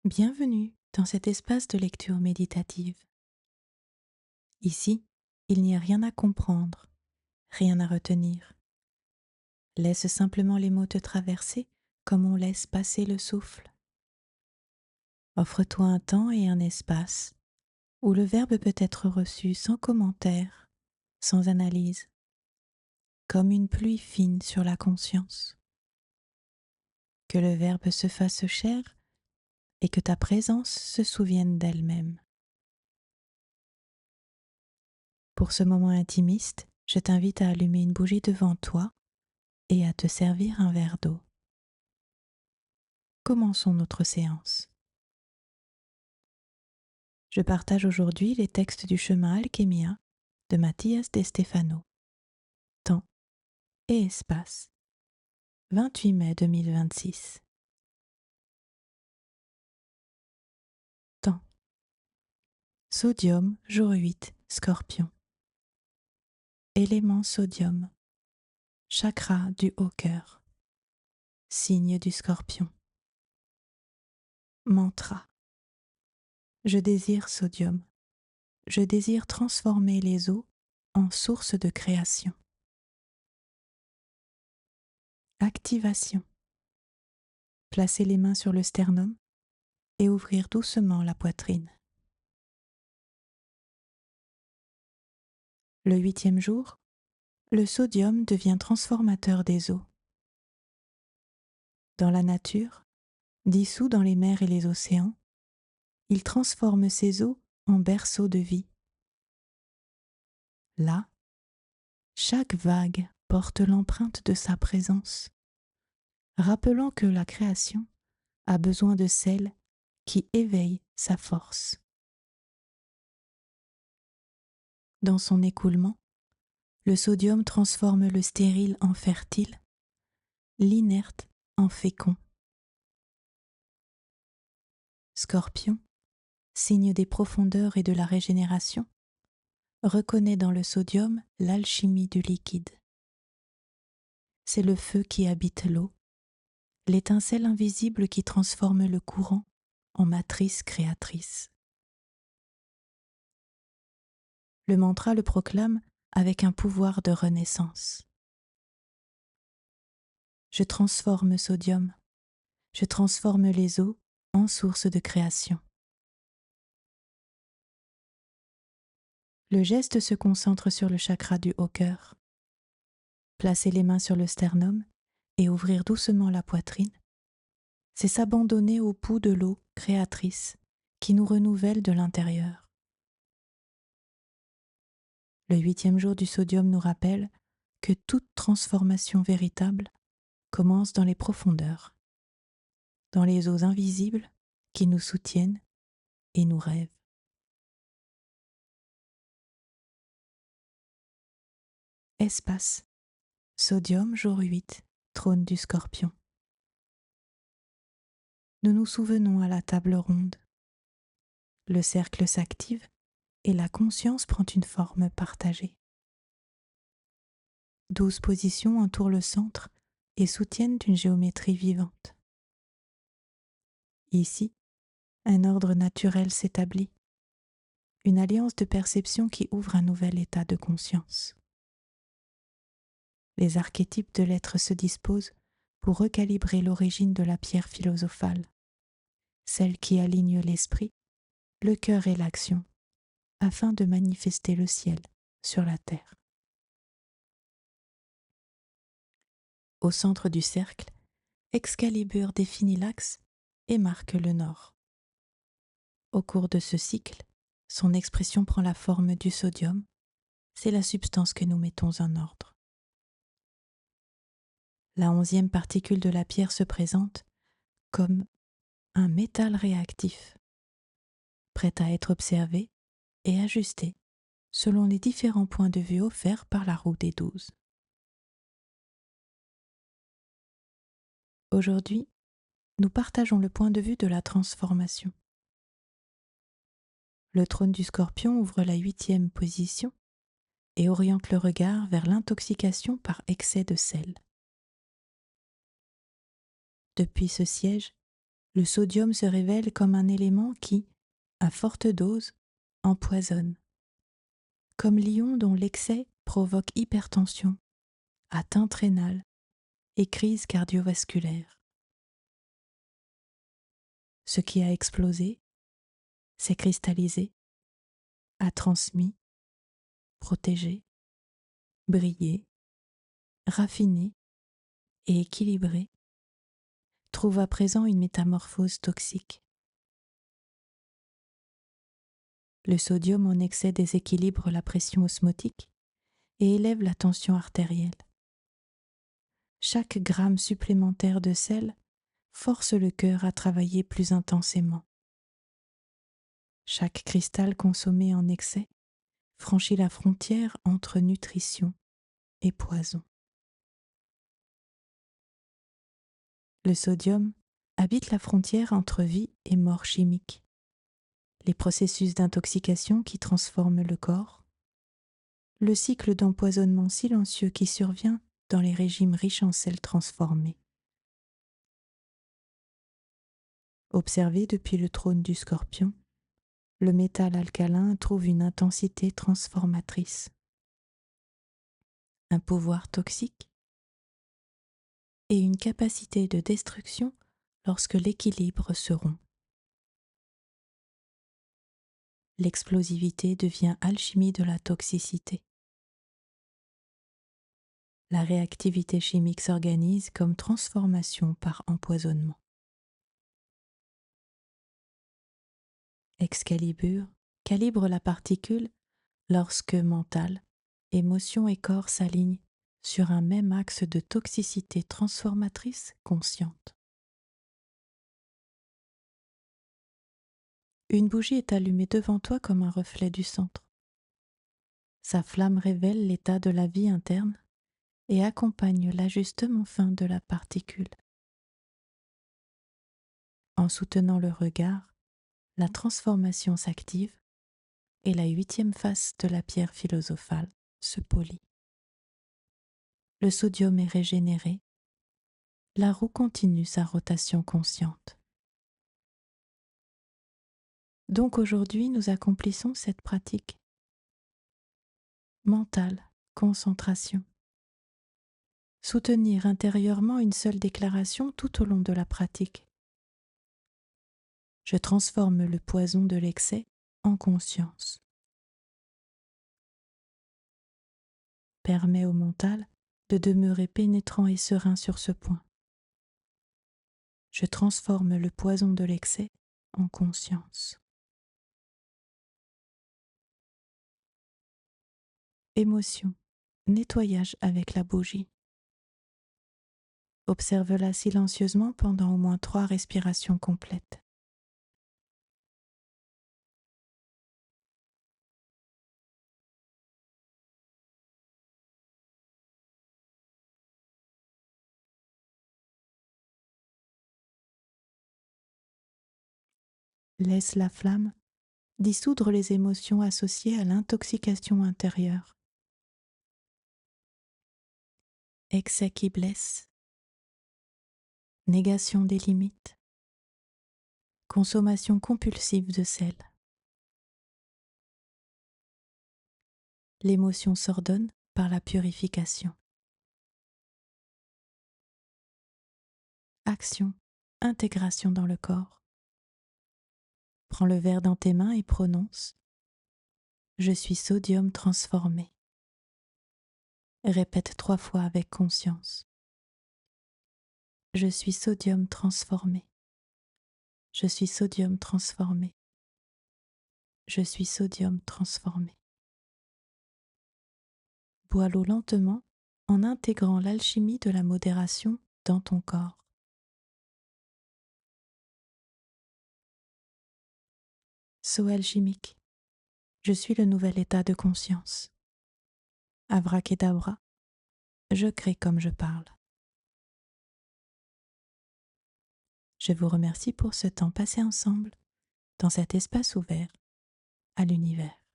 Bienvenue dans cet espace de lecture méditative. Ici, il n'y a rien à comprendre, rien à retenir. Laisse simplement les mots te traverser comme on laisse passer le souffle. Offre-toi un temps et un espace où le verbe peut être reçu sans commentaire, sans analyse, comme une pluie fine sur la conscience. Que le verbe se fasse chair et que ta présence se souvienne d'elle-même. Pour ce moment intimiste, je t'invite à allumer une bougie devant toi et à te servir un verre d'eau. Commençons notre séance. Je partage aujourd'hui les textes du chemin Alchemia de Mathias de Stefano. Temps et espace. 28 mai 2026. Temps. Sodium, jour 8, Scorpion. Élément sodium. Chakra du haut cœur. Signe du Scorpion. Mantra. Je désire sodium. Je désire transformer les eaux en source de création. Activation. Placer les mains sur le sternum et ouvrir doucement la poitrine. Le 8e jour, le sodium devient transformateur des eaux. Dans la nature, dissous dans les mers et les océans, il transforme ces eaux en berceaux de vie. Là, chaque vague porte l'empreinte de sa présence, rappelant que la création a besoin de celle qui éveille sa force. Dans son écoulement, le sodium transforme le stérile en fertile, l'inerte en fécond. Scorpion, signe des profondeurs et de la régénération, reconnaît dans le sodium l'alchimie du liquide. C'est le feu qui habite l'eau, l'étincelle invisible qui transforme le courant en matrice créatrice. Le mantra le proclame avec un pouvoir de renaissance. Je transforme sodium, je transforme les eaux en source de création. Le geste se concentre sur le chakra du haut cœur. Placer les mains sur le sternum et ouvrir doucement la poitrine, c'est s'abandonner au pouls de l'eau créatrice qui nous renouvelle de l'intérieur. Le 8e jour du sodium nous rappelle que toute transformation véritable commence dans les profondeurs, dans les eaux invisibles qui nous soutiennent et nous rêvent. Espace. Sodium, jour 8, trône du Scorpion. Nous nous souvenons à la table ronde. Le cercle s'active et la conscience prend une forme partagée. 12 positions entourent le centre et soutiennent une géométrie vivante. Ici, un ordre naturel s'établit, une alliance de perception qui ouvre un nouvel état de conscience. Les archétypes de l'être se disposent pour recalibrer l'origine de la pierre philosophale, celle qui aligne l'esprit, le cœur et l'action, afin de manifester le ciel sur la terre. Au centre du cercle, Excalibur définit l'axe et marque le nord. Au cours de ce cycle, son expression prend la forme du sodium, c'est la substance que nous mettons en ordre. La 11e particule de la pierre se présente comme un métal réactif, prêt à être observé et ajusté selon les différents points de vue offerts par la roue des 12. Aujourd'hui, nous partageons le point de vue de la transformation. Le trône du Scorpion ouvre la 8e position et oriente le regard vers l'intoxication par excès de sel. Depuis ce siège, le sodium se révèle comme un élément qui, à forte dose, empoisonne, comme l'ion dont l'excès provoque hypertension, atteinte rénale et crise cardiovasculaire. Ce qui a explosé, s'est cristallisé, a transmis, protégé, brillé, raffiné et équilibré, trouve à présent une métamorphose toxique. Le sodium en excès déséquilibre la pression osmotique et élève la tension artérielle. Chaque gramme supplémentaire de sel force le cœur à travailler plus intensément. Chaque cristal consommé en excès franchit la frontière entre nutrition et poison. Le sodium habite la frontière entre vie et mort chimique, les processus d'intoxication qui transforment le corps, le cycle d'empoisonnement silencieux qui survient dans les régimes riches en sels transformés. Observé depuis le trône du Scorpion, le métal alcalin trouve une intensité transformatrice, un pouvoir toxique et une capacité de destruction lorsque l'équilibre se rompt. L'explosivité devient alchimie de la toxicité. La réactivité chimique s'organise comme transformation par empoisonnement. Excalibur calibre la particule lorsque mental, émotion et corps s'alignent sur un même axe de toxicité transformatrice consciente. Une bougie est allumée devant toi comme un reflet du centre. Sa flamme révèle l'état de la vie interne et accompagne l'ajustement fin de la particule. En soutenant le regard, la transformation s'active et la 8e face de la pierre philosophale se polit. Le sodium est régénéré, la roue continue sa rotation consciente. Donc aujourd'hui, nous accomplissons cette pratique mentale, concentration. Soutenir intérieurement une seule déclaration tout au long de la pratique. Je transforme le poison de l'excès en conscience. Permet au mental de demeurer pénétrant et serein sur ce point. Je transforme le poison de l'excès en conscience. Émotion, nettoyage avec la bougie. Observe-la silencieusement pendant au moins 3 respirations complètes. Laisse la flamme dissoudre les émotions associées à l'intoxication intérieure. Excès qui blesse, négation des limites, consommation compulsive de sel. L'émotion s'ordonne par la purification. Action, intégration dans le corps. Prends le verre dans tes mains et prononce « Je suis sodium transformé ». Répète 3 fois avec conscience. Je suis sodium transformé. Je suis sodium transformé. Je suis sodium transformé. Bois l'eau lentement en intégrant l'alchimie de la modération dans ton corps. Saut alchimique. Je suis le nouvel état de conscience. Abracadabra. Je crée comme je parle. Je vous remercie pour ce temps passé ensemble dans cet espace ouvert à l'univers.